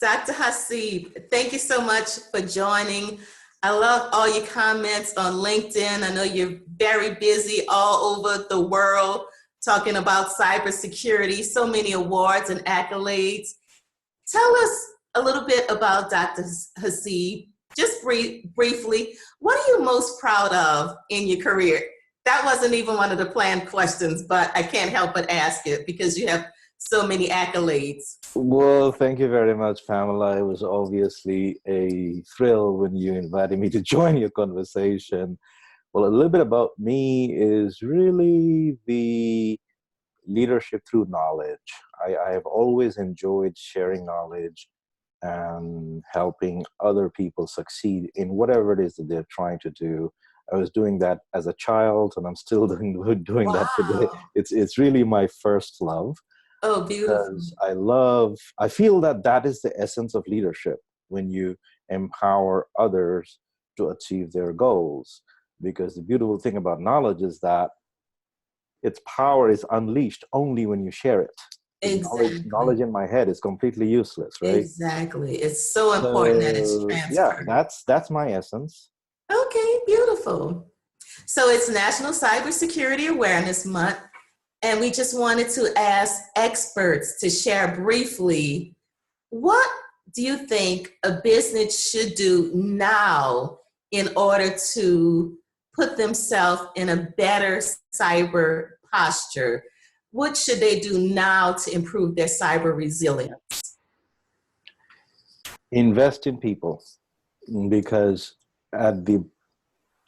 Dr. Hasib, thank you so much for joining. I love all your comments on LinkedIn. I know you're very busy all over the world talking about cybersecurity, so many awards and accolades. Tell us a little bit about Dr. Hasib, just briefly. What are you most proud of in your career? That wasn't even one of the planned questions, but I can't help but ask it because you have so many accolades. Well, thank you very much, Pamela. It was obviously a thrill when you invited me to join your conversation. Well, a little bit about me is really the leadership through knowledge. I have always enjoyed sharing knowledge and helping other people succeed in whatever it is that they're trying to do. I was doing that as a child, and I'm still doing that today. It's really my first love. Oh, beautiful. I feel that is the essence of leadership, when you empower others to achieve their goals. Because the beautiful thing about knowledge is that its power is unleashed only when you share it. Exactly. Knowledge in my head is completely useless, right? Exactly. It's so important that it's transferred. Yeah, that's my essence. Okay, beautiful. So it's National Cybersecurity Awareness Month, and we just wanted to ask experts to share briefly, what do you think a business should do now in order to put themselves in a better cyber posture? What should they do now to improve their cyber resilience? Invest in people, because at the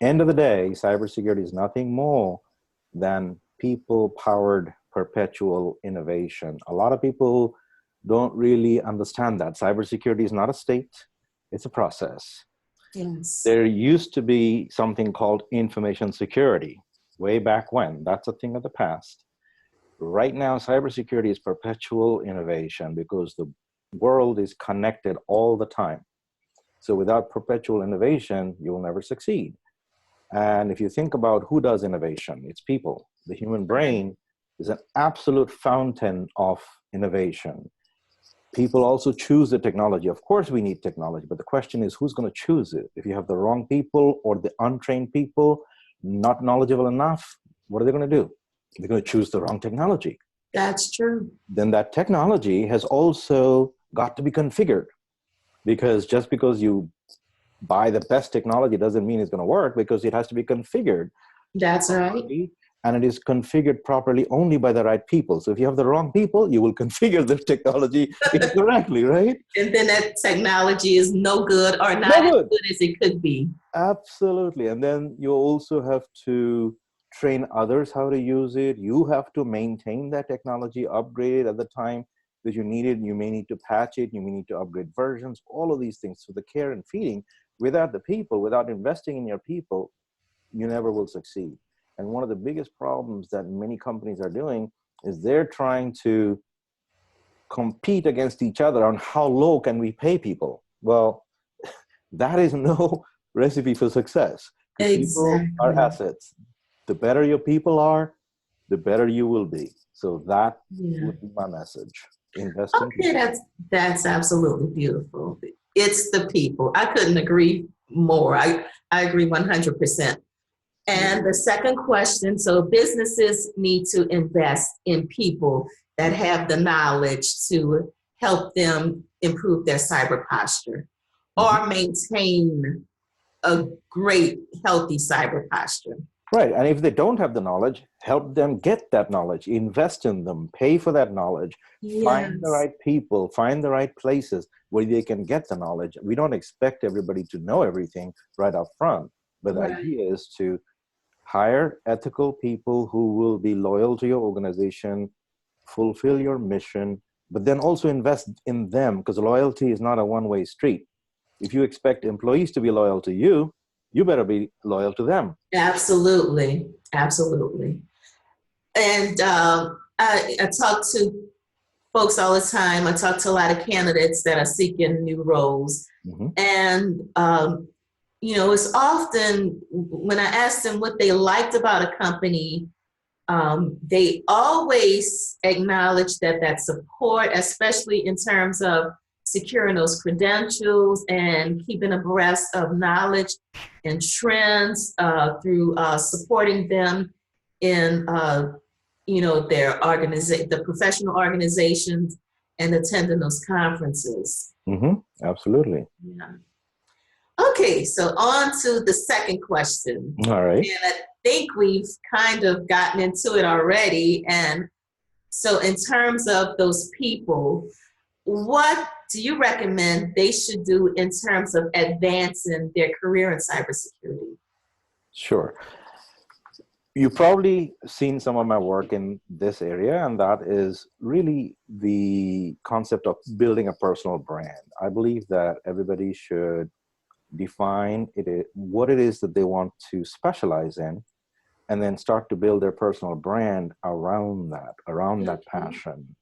end of the day, cybersecurity is nothing more than people-powered perpetual innovation. A lot of people don't really understand that. Cybersecurity is not a state, it's a process. Yes. There used to be something called information security way back when. That's a thing of the past. Right now, cybersecurity is perpetual innovation because the world is connected all the time. So without perpetual innovation, you will never succeed. And if you think about who does innovation, it's people. The human brain is an absolute fountain of innovation. People also choose the technology. Of course, we need technology, but the question is, who's going to choose it? If you have the wrong people or the untrained people, not knowledgeable enough, what are they going to do? They're going to choose the wrong technology. That's true. Then that technology has also got to be configured, because just because you buy the best technology doesn't mean it's going to work, because it has to be configured. That's right. And it is configured properly only by the right people. So if you have the wrong people, you will configure the technology incorrectly, right? And then that technology is no good or not as good as it could be. Absolutely. And then you also have to train others how to use it. You have to maintain that technology, upgrade it at the time that you need it. You may need to patch it. You may need to upgrade versions, all of these things. So the care and feeding, without the people, without investing in your people, you never will succeed. And one of the biggest problems that many companies are doing is they're trying to compete against each other on how low can we pay people. Well, that is no recipe for success. Exactly. People are assets. The better your people are, the better you will be. So that would be my message. Invest in people. That's absolutely beautiful. It's the people. I couldn't agree more. I agree 100%. And the second question, so businesses need to invest in people that have the knowledge to help them improve their cyber posture or maintain a great, healthy cyber posture. Right. And if they don't have the knowledge, help them get that knowledge, invest in them, pay for that knowledge, find the right people, find the right places where they can get the knowledge. We don't expect everybody to know everything right up front, but the idea is to hire ethical people who will be loyal to your organization, fulfill your mission, but then also invest in them, because loyalty is not a one-way street. If you expect employees to be loyal to you, you better be loyal to them. Absolutely, absolutely. And I talk to folks all the time. I talk to a lot of candidates that are seeking new roles. And you know, it's often when I ask them what they liked about a company, they always acknowledge that support, especially in terms of securing those credentials and keeping abreast of knowledge and trends through supporting them in their the professional organizations and attending those conferences. Absolutely. Yeah. Okay, so on to the second question. All right. And I think we've kind of gotten into it already. And so in terms of those people, what do you recommend they should do in terms of advancing their career in cybersecurity? Sure. You've probably seen some of my work in this area, and that is really the concept of building a personal brand. I believe that everybody should define what it is that they want to specialize in, and then start to build their personal brand around that passion.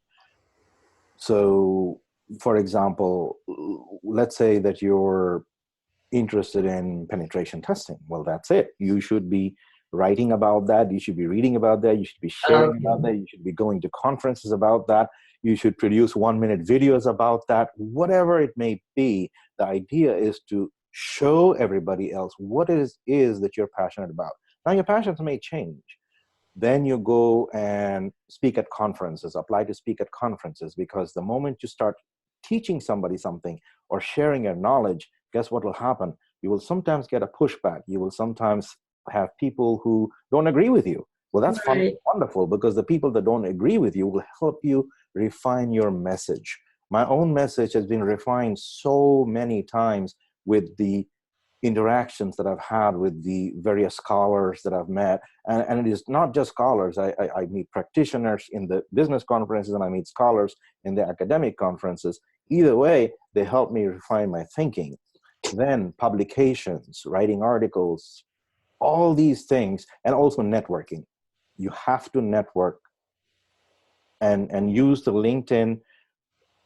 So, for example, let's say that you're interested in penetration testing. Well, that's it. You should be writing about that. You should be reading about that. You should be sharing about that. You should be going to conferences about that. You should produce 1-minute videos about that. Whatever it may be, the idea is to show everybody else what it is that you're passionate about. Now, your passions may change. Then you go and speak at conferences, apply to speak at conferences, because the moment you start teaching somebody something or sharing your knowledge, guess what will happen? You will sometimes get a pushback. You will sometimes have people who don't agree with you. Well, that's wonderful, because the people that don't agree with you will help you refine your message. My own message has been refined so many times with the interactions that I've had with the various scholars that I've met. And it is not just scholars. I meet practitioners in the business conferences, and I meet scholars in the academic conferences. Either way, they help me refine my thinking. Then publications, writing articles, all these things, and also networking. You have to network and use the LinkedIn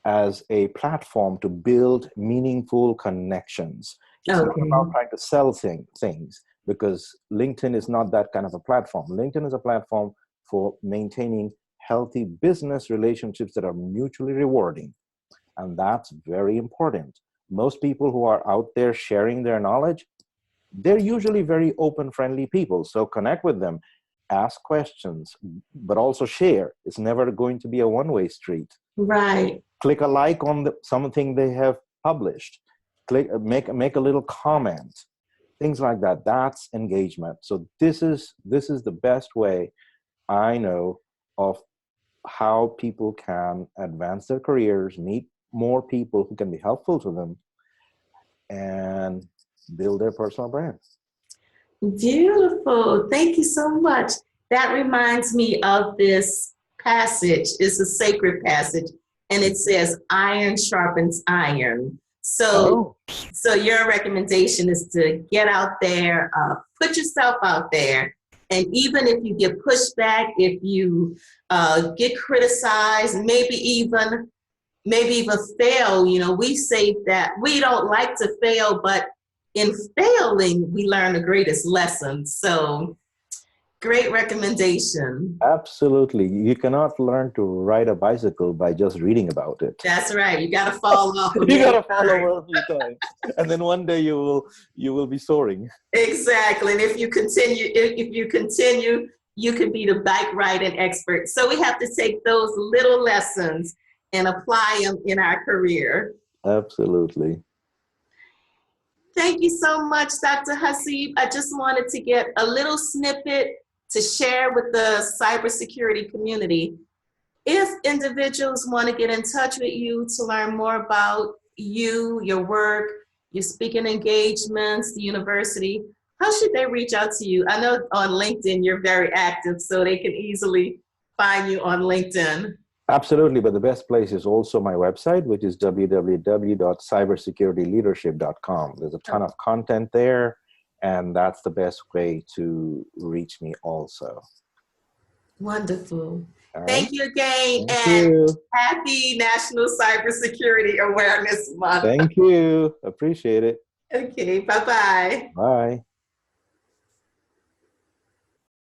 as a platform to build meaningful connections. It's not about trying to sell things, because LinkedIn is not that kind of a platform. LinkedIn is a platform for maintaining healthy business relationships that are mutually rewarding. And that's very important. Most people who are out there sharing their knowledge, they're usually very open, friendly people. So connect with them, ask questions, but also share. It's never going to be a one-way street. Right. Click a like on something they have published. Make a little comment. Things like that. That's engagement. So this is the best way I know of how people can advance their careers, meet more people who can be helpful to them, and build their personal brand. Beautiful. Thank you so much. That reminds me of this passage. It's a sacred passage, and it says, iron sharpens iron. So your recommendation is to get out there, put yourself out there. And even if you get pushback, if you get criticized, maybe even fail, we say that we don't like to fail, but in failing, we learn the greatest lessons. So great recommendation. Absolutely. You cannot learn to ride a bicycle by just reading about it. That's right. You got to fall off. You got to fall over a few times. And then one day you will be soaring. Exactly. And if you continue, you can be the bike riding expert. So we have to take those little lessons and apply them in our career. Absolutely. Thank you so much, Dr. Hasib. I just wanted to get a little snippet to share with the cybersecurity community. If individuals want to get in touch with you to learn more about you, your work, your speaking engagements, the university, how should they reach out to you? I know on LinkedIn you're very active, so they can easily find you on LinkedIn. Absolutely, but the best place is also my website, which is www.cybersecurityleadership.com. There's a ton of content there, and that's the best way to reach me also. Wonderful. Right. Thank you again, Thank you. Happy National Cybersecurity Awareness Month. Thank you. Appreciate it. Okay, bye-bye. Bye.